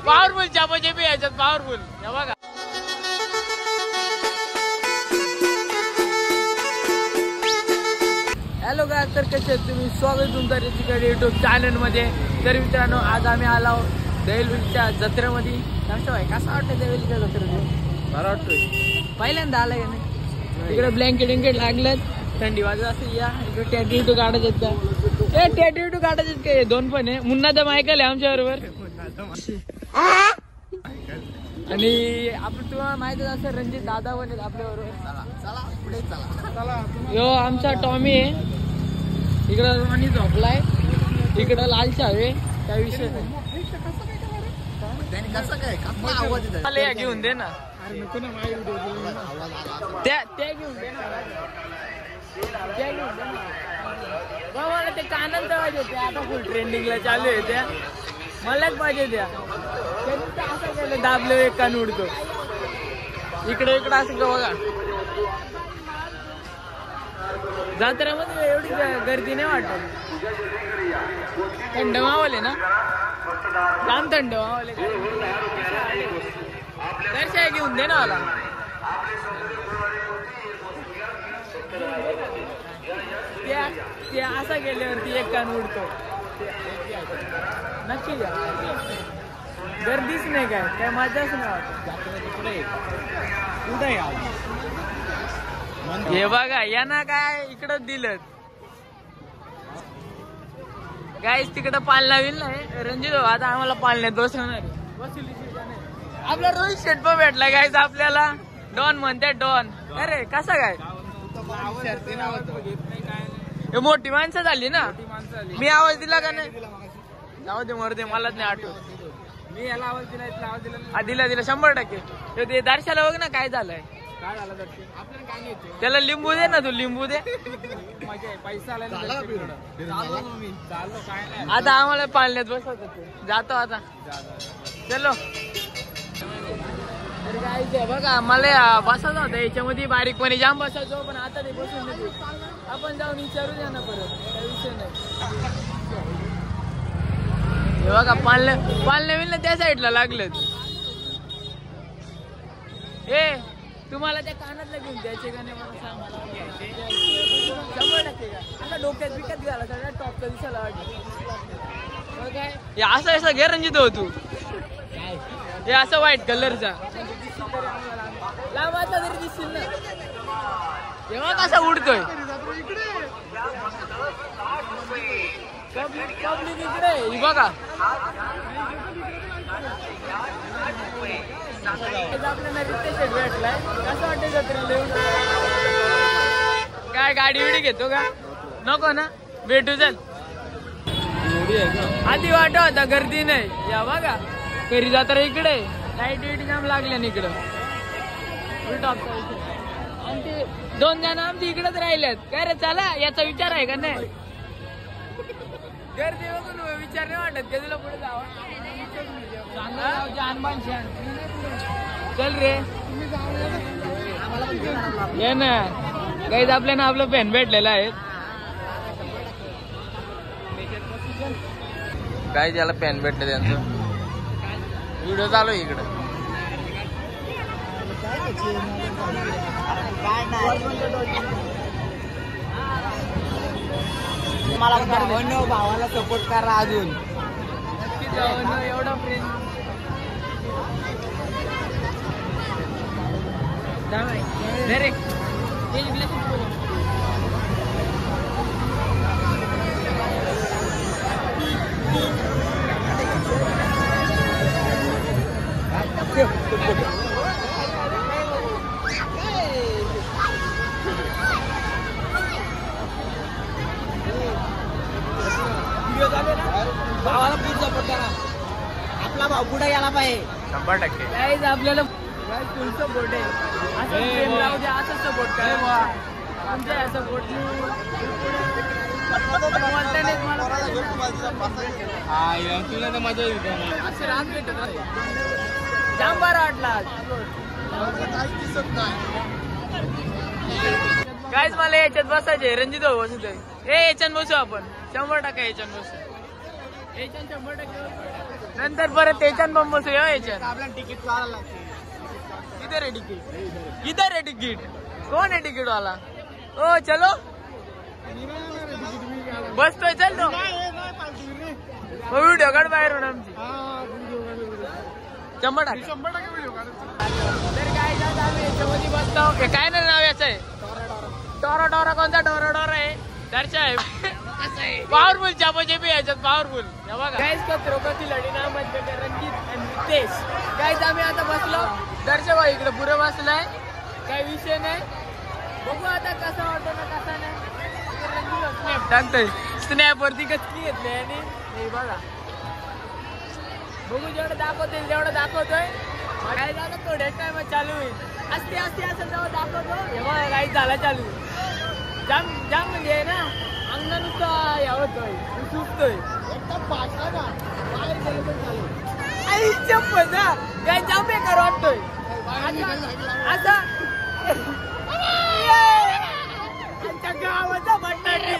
Powerful चापाचेपी याच्यात powerful हे बघा. हॅलो गाय, तर कसे आहेत तुम्ही? स्वागत तुमचं रेसिकडे युट्यूब चॅनल मध्ये. तर मित्रांनो, आज आम्ही आलो दहिलच्या जत्रेमध्ये. कसं आहे, कसं वाटतं दहिलच्या जत्रेमध्ये? बरं वाटतोय. पहिल्यांदा आलाय का नाही? इकडे ब्लँकेट विंकेट लागलेत, थंडी वाजत असेल. या इकडे टॅटू काढायचे का? ए टॅटू काढायचे का? दोन पण आहे. मुन्नाचा मायकल आहे आमच्या बरोबर. आणि आपण तुम्हाला माहितच असेल, रणजित दादा पण आहेत आपल्या बरोबर. यो आमचा टॉमी आहे. इकडं रोहनी झोपलाय, इकडं लाल चावे. काय विषय नाही. घेऊन दे ना, त्या घेऊन दे ना, त्या घेऊन दे ना. मला ते कानात पाहिजे होते, आता फुल ट्रेंडिंगला चालू आहे त्या. मलाच पाहिजे त्या. असं केलं, दाबलं एक कान उडतो. इकडे इकडं असं का बघा. जत्रेमध्ये एवढी गर्दी नाही वाटत. थंड मावले ना, जाम थंड मावले. दर्शन घेऊन दे ना मला. त्या असं गेल्यावरती एक कान उडतो. नक्की घ्या. गर्दीच नाही, काय मजाच नाही वाटत. कुठे हे बघा, यांना काय इकडं दिलं. गाईस तिकडं पालना होईल नाही. रणजित आता आम्हाला पालण्यात बसवणार. आपला रोहित शेट पण भेटला गाईस आपल्याला. डॉन म्हणते डॉन. अरे कसा काय? हे मोठी माणसं झाली ना. मी आवाज दिला का नाही? जाऊ दे मरते, मलाच नाही आठवत. मी याला आवाज दिला. दिला 100%. ते दर्शाला बघ ना काय झालंय. काय झालं दर्शन? आपल्याला काय नाही. त्याला लिंबू दे ना, तू लिंबू दे. पैसा आला. आता आम्हाला पाळण्यात बसवत. जातो आता. चलो. तर काय बघा, मला बसायचं होतं याच्यामध्ये, बारीकपणे जाम बसायचो. पण आता ते बसून नाही. आपण जाऊन विचारू द्या ना परत, काही विषय नाही. हे बघा, पालण्या विल त्या साईडला लागलेत. ए तुम्हाला त्या कानातला घेऊन द्यायचे का नाही मला सांग. 100% का? आता डोक्यात बिकत घाला, सगळ्या टॉपचा दिसायला वाटतं. काय हे असं असं घे रणजित हो तू. हे असं व्हाईट कलरचा लांबाचा तरी दिसतील ना. तेव्हा कसा उडतोय. पब्लिक इकडे बघा. आपल्याला रितेश भेटलाय. कसं वाटतं जत्रेला? काय गाडी विडी घेतो का? नको ना, भेटू चल. आधी वाटत होता गर्दी नाही. या बघा, घरी जत्रा इकडे. लाईट बीट जाम लागल्या इकडं. आणि ते 2 जण आमची इकडेच राहिलेत. काय रे, चला याचा विचार आहे का नाही? गर्दी बघून विचार नाही वाटत का तुला? पुढे जावं चल रे. ये ना काहीच आपल्याला आपलं पेन भेटलेलं आहे. काय त्याला पेन भेटलं त्यांचं. व्हिडिओ चालू इकडं. मला भावाला सपोर्ट करा अजून. एवढा फ्रेंड भावाला फुल सपोर्ट करा. आपला भाऊ पुढे गेला पाहिजे 100%. आपल्याला फुल सपोर्ट आहे. असं राहू द्या, असं सपोर्ट करा. तुमच्या सपोर्ट तुला तर मजा येईल. असं रात भेटत जाम बरं वाटला. दिसत नाही. काहीच मला याच्यात बसायचे. रणजित भाऊ बसू दे. याच्यात बसू आपण 100% याच्यात बसू. याच्यात 100% नंतर परत याच्यात पण बसू. याच्यात आपल्याला तिकीट काढायला लागते. किधर आहे तिकीट? किधर आहे तिकीट? कोण आहे तिकीट वाला? ओ चलो बसतोय. चल तो व्हिडिओ काढ बाहेर म्हणून आमची 100% व्हिडिओ काढ. तर काय आम्ही याच्यामध्ये बसतो. काय ना नाव याचं आहे? टोरा टोरा. कोणता टोरा टोरा आहे? दर्शा आहे. पावरफुल चापोजेबी याच्यात पावरफुल. गाइस कत्रोकाची लढी ना मध्ये रणजित आणि रितेश. गाइस आम्ही आता बसलो. दर्शक भाई इकडे पुढे बसलाय. काही विषय नाही. बघू आता कसा वाटतो ना कसा नाही. स्नॅप टाकतोय. स्नॅप वरती कचकी घेतली आणि हे बघा. बघू जेवढं दाखवतोय तेवढं दाखवतोय. काय झालं थोड्या टाइम चालू होईल. असते असते असं जेव्हा दाखवतो हे बघा काही झाला चालू. जाम जाम म्हणजे ना अंग नुसतं यावतोय सुचतोय एकदम पाठला ना बाहेर गेलं पण चालू. आईच्या पदा काय जाम बेकार वाटतोय असं. आमच्या गावाचा बटाटे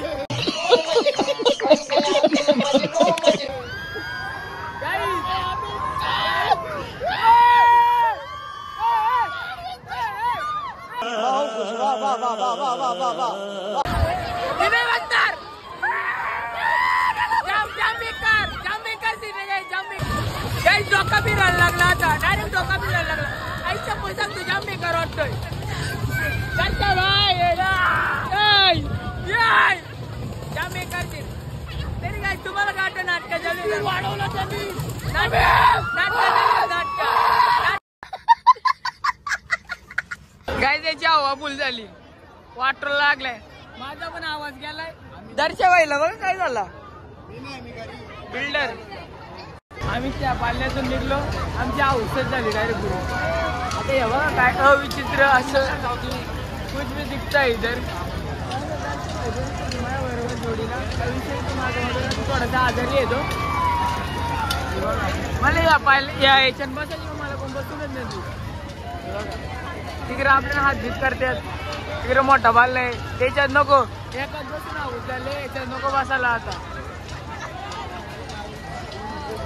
डोका फिरायला लागला आता. डायरेक्ट डोका फिरायला लागला. आईच्या पैसा तू जाम बेकार वाटतोय. जाम बेकार तरी काय तुम्हाला काय वाटतं? नाटकाच्या वाढवलं त्यांनी नाटक काय त्याची हवा फुल झाली. वाटर लागलाय. माझा पण आवाज गेलाय. दर्शक व्हायला बघ काय झाला. बिल्डर आम्ही त्या पाल्यातून निघलो. आमची औषध झाली डायरेक्ट. आता हे बघा काय अविचित्र असं कुछ भी दिखता इधर. बरोबर जोडीला थोडासा आजारी येतो. मला या पाहिलं याच्यात बसायची मला कोण बसूनच नाही. तिकडे आपल्याला हात भीत करतात. तिकडे मोठा बाललाय त्याच्यात नको. एकाच बसून आहोत झाले याच्यात नको बसायला. आता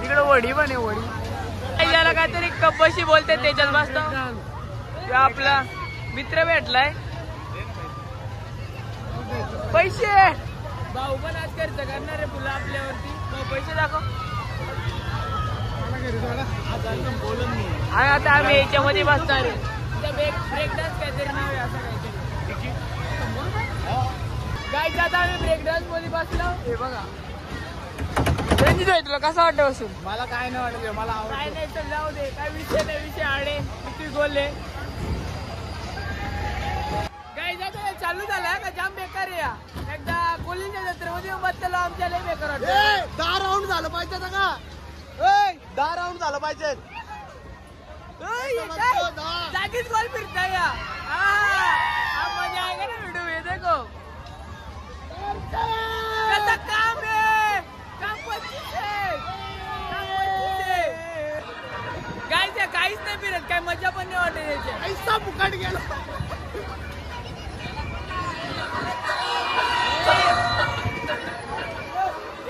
तिकडे वडी पण आहे. वडी याला काहीतरी कब्बशी बोलते त्याच्यात बसतो. आपला मित्र भेटलाय. पैसे भाऊ पण आज खर्च करणार आहे फुलं आपल्यावरती. पैसे दाखव. आणि आता आम्ही याच्यामध्ये बसणार आहे. ब्रेक डान्स काहीतरी नाव आहे असं काहीतरी. गायचं आता आम्ही ब्रेक डान्स मध्ये बसलो. हे बघा रणजित भाई तुला कसं वाटतं बसून? मला काय नाही वाटत. मला काय नाही तर जाऊ दे. काय विषय नाही. विषय आडे किती बोलले. काय जातो चालू झाला का जाम बेकार आहे. एकदा कोलिंच्या जत्रेमध्ये बसलो आमच्या लय बेकार वाटतं. 10 राऊंड झालं पाहिजे का? 10 राऊंड झालं पाहिजे. जागीच गोल फिरताय या. मजा आहे का ना व्हिडिओ हे देखो कसं काम आहे. काम काहीच नाही फिरत. काय मजा पण नाही वाटत. ऐसा फुकट गेला.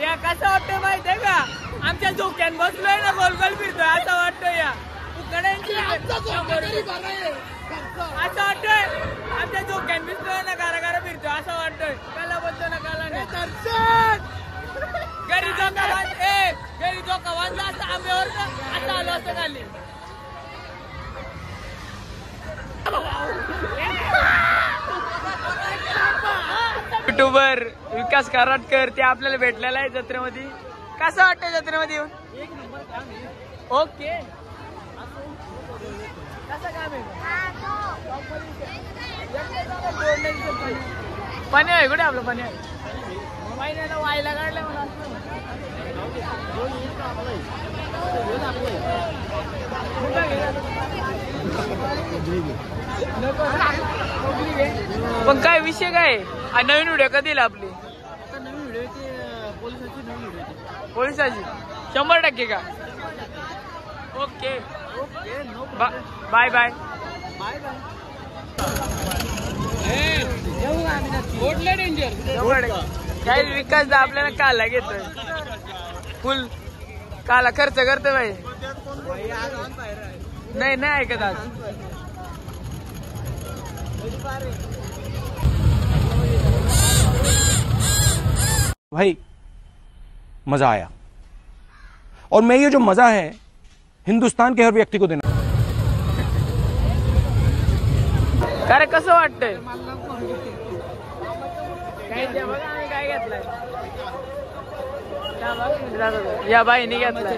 या कसं वाटतंय माहितीये का? आमच्या झोक्यान बसलोय ना गोल गोल फिरतोय असं वाटतंय. या फुकड्यांची असं वाटतंय. आमच्या झोक्यान बसलोय ना गारा गारा फिरतोय असं वाटतंय. काला बोलतो ना काला नाही. घरी झोका बांध. घरी झोका बांधला असं आंब्यावर असं आलो असतं खाली. युट्यूबर विकास कराडकर ते आपल्याला भेटलेला आहे जत्रेमध्ये. कसं वाटतं जत्रेमध्ये येऊन? एक नंबर काम आहे. ओके कसं काम आहे? पाणी आहे कुठे आपलं? पाणी आहे. महिन्याला वायला काढलं मला. पण काय विषय काय? नवीन व्हिडिओ कधी येईल आपली? आता नवीन व्हिडिओ पोलिसाची. नवीन व्हिडिओ पोलिसाची 100% का? Okay okay. Bye bye bye bye. काय विकास आपल्याला काला घेतोय फुल काला खर्च करतोय भाई. नाही नाही ऐकत आज. भाई मजा आया और मैं ये जो मजा है हिंदुस्तान के हर व्यक्ति को देना. अरे कसं वाटतंय काय घेतलंय या बाईने घेतलाय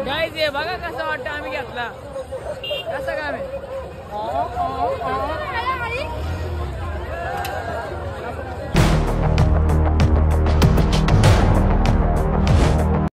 काय जे बघा कसं वाटतं आम्ही घेतला कसं काम आहे.